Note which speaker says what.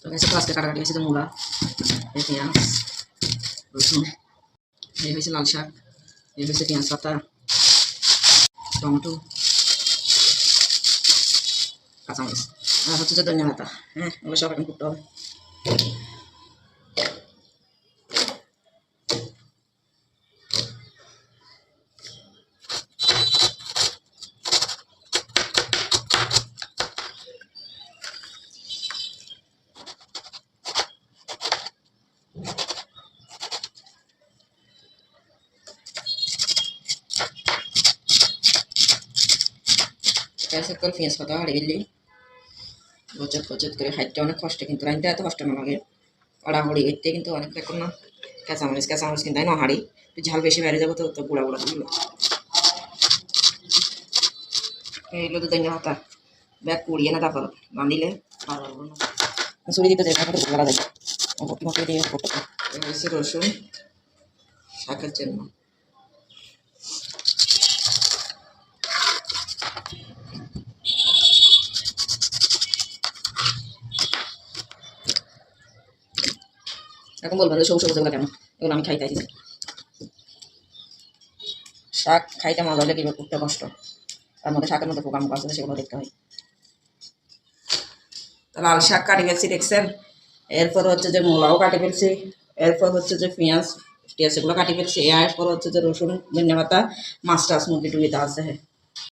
Speaker 1: তো গাইস তো আজকে কাটাকাটি হয়েছে মূলা, পেঁয়াজ, রসুন, এই হয়েছে লাল শাক, এই হয়েছে পেঁয়াজ পাতা, টমেটো, কাঁচামরিচ, আর হচ্ছে যে ধনিয়া পাতা। হ্যাঁ, এগুলো সব এখন করতে হবে। कैसे कर पेঁয়াজ পাতা আর এলি বচত বচত করে খাইতে অনেক কষ্ট, কিন্তু রাইতে এত কষ্ট না লাগে। আড়াহড়ি এতে কিন্তু অনেক দেখুন না, কাঁচামরিচ কিন্তু তাই না হাঁড়ি একটু ঝাল বেশি বেড়ে যাবো, তো গুঁড়া গুঁড়া দিল এইগুলো তো ধনিয়া পাতা ব্যাগ কুড়িয়ে না, তারপর বাঁধিলে ছুরি দিতে যাই তারপরে করা যায় মতো দিয়ে করতে। হয়েছে রসুন শাকের জন্য। এখন বলবেন সবুজ সবুজ এগুলো কেন, এগুলো আমি খাইতে দিচ্ছি। শাক খাইতে মজা হলে কীভাবে করতে কষ্ট, তার মধ্যে শাকের মধ্যে পোকা মোকা আছে সেগুলো দেখতে হয়। লাল শাক কাটি ফেলছি দেখছেন, এরপর হচ্ছে যে মূলাও কাটি ফেলছি, এরপর হচ্ছে যে পেঁয়াজ টিয়াজ সেগুলো কাটি ফেলছি, এরপর হচ্ছে যে রসুন ধনিয়া পাতা মাছ টাছ মুরগি টুগি তা আছে।